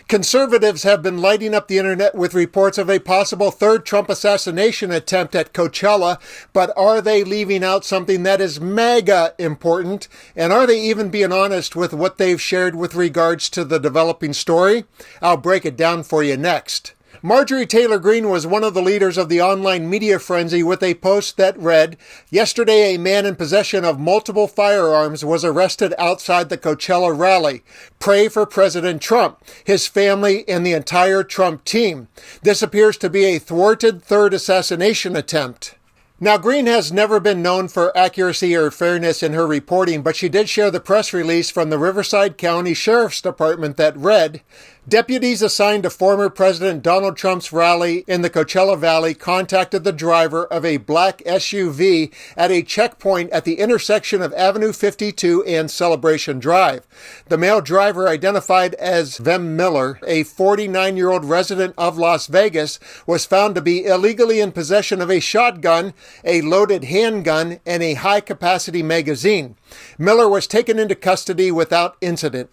Conservatives have been lighting up the internet with reports of a possible third Trump assassination attempt at Coachella, but are they leaving out something that is MAGA important? And are they even being honest with what they've shared with regards to the developing story? I'll break it down for you next. Marjorie Taylor Greene was one of the leaders of the online media frenzy with a post that read, "Yesterday, a man in possession of multiple firearms was arrested outside the Coachella rally. Pray for President Trump, his family, and the entire Trump team. This appears to be a thwarted third assassination attempt." Now, Greene has never been known for accuracy or fairness in her reporting, but she did share the press release from the Riverside County Sheriff's Department that read, "Deputies assigned to former President Donald Trump's rally in the Coachella Valley contacted the driver of a black SUV at a checkpoint at the intersection of Avenue 52 and Celebration Drive. The male driver, identified as Vem Miller, a 49-year-old resident of Las Vegas, was found to be illegally in possession of a shotgun, a loaded handgun, and a high-capacity magazine. Miller was taken into custody without incident."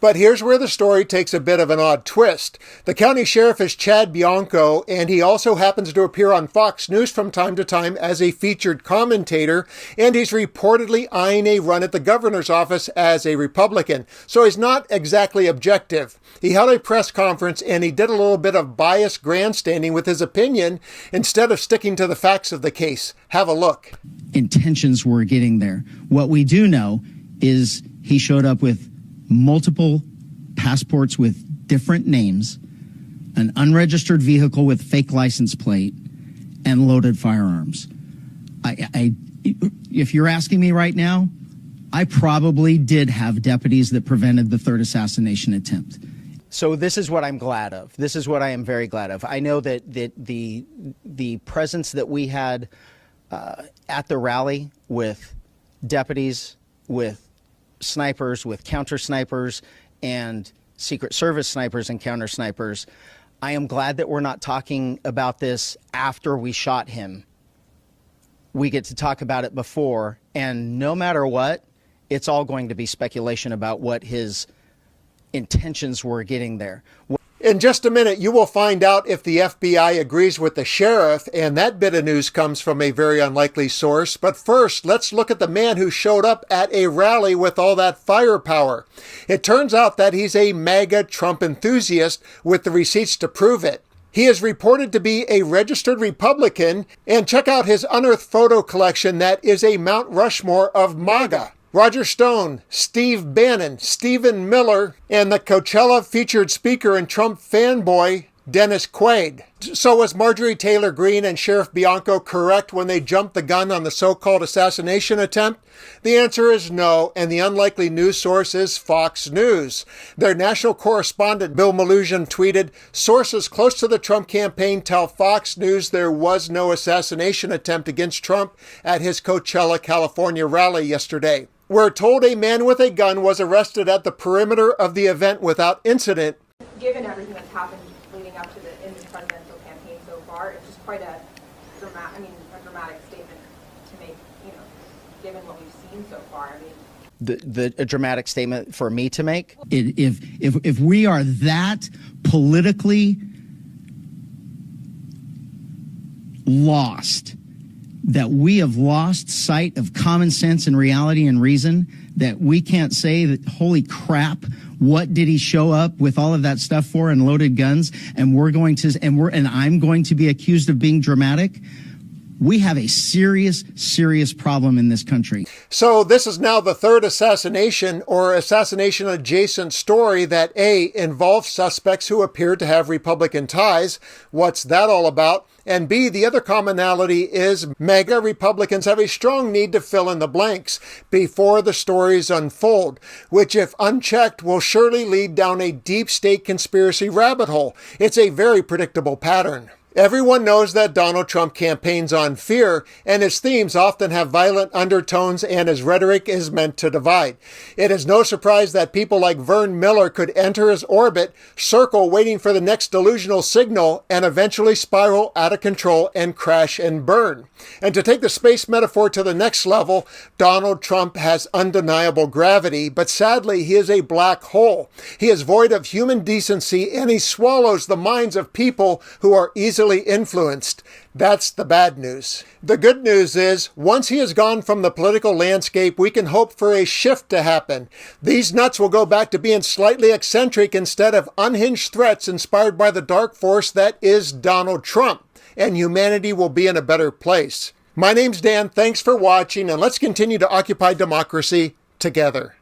But here's where the story takes a bit of an odd twist. The county sheriff is Chad Bianco, and he also happens to appear on Fox News from time to time as a featured commentator, and he's reportedly eyeing a run at the governor's office as a Republican. So he's not exactly objective. He held a press conference and he did a little bit of biased grandstanding with his opinion instead of sticking to the facts of the case. Have a look. Intentions were getting there. What we do know is he showed up with multiple passports with different names, an unregistered vehicle with fake license plate, and loaded firearms. If you're asking me right now, I probably did have deputies that prevented the third assassination attempt. So this is what I'm glad of. This is what I am very glad of. I know that the presence that we had at the rally with deputies, with snipers, with counter snipers, and Secret Service snipers and counter snipers. I am glad that we're not talking about this after we shot him. We get to talk about it before, and no matter what, it's all going to be speculation about what his intentions were getting there. In just a minute, you will find out if the FBI agrees with the sheriff, and that bit of news comes from a very unlikely source. But first, let's look at the man who showed up at a rally with all that firepower. It turns out that he's a MAGA Trump enthusiast with the receipts to prove it. He is reported to be a registered Republican, and check out his unearthed photo collection that is a Mount Rushmore of MAGA. Roger Stone, Steve Bannon, Stephen Miller, and the Coachella featured speaker and Trump fanboy, Dennis Quaid. So was Marjorie Taylor Greene and Sheriff Bianco correct when they jumped the gun on the so-called assassination attempt? The answer is no, and the unlikely news source is Fox News. Their national correspondent, Bill Maluzhan, tweeted, "Sources close to the Trump campaign tell Fox News there was no assassination attempt against Trump at his Coachella, California rally yesterday. We're told a man with a gun was arrested at the perimeter of the event without incident." Given everything that's happened leading up to in the presidential campaign so far, it's just quite a dramatic statement to make, given what we've seen so far. A dramatic statement for me to make? If we are that politically lost, that we have lost sight of common sense and reality and reason, that we can't say that, holy crap, what did he show up with all of that stuff for and loaded guns, and I'm going to be accused of being dramatic? We have a serious, serious problem in this country. So this is now the third assassination or assassination adjacent story that A, involves suspects who appear to have Republican ties. What's that all about? And B, the other commonality is MAGA Republicans have a strong need to fill in the blanks before the stories unfold, which if unchecked will surely lead down a deep state conspiracy rabbit hole. It's a very predictable pattern. Everyone knows that Donald Trump campaigns on fear, and his themes often have violent undertones, and his rhetoric is meant to divide. It is no surprise that people like Vern Miller could enter his orbit, circle waiting for the next delusional signal, and eventually spiral out of control and crash and burn. And to take the space metaphor to the next level, Donald Trump has undeniable gravity, but sadly he is a black hole. He is void of human decency, and he swallows the minds of people who are easily influenced. That's the bad news. The good news is, once he is gone from the political landscape, we can hope for a shift to happen. These nuts will go back to being slightly eccentric instead of unhinged threats inspired by the dark force that is Donald Trump, and humanity will be in a better place. My name's Dan, thanks for watching, and let's continue to occupy democracy together.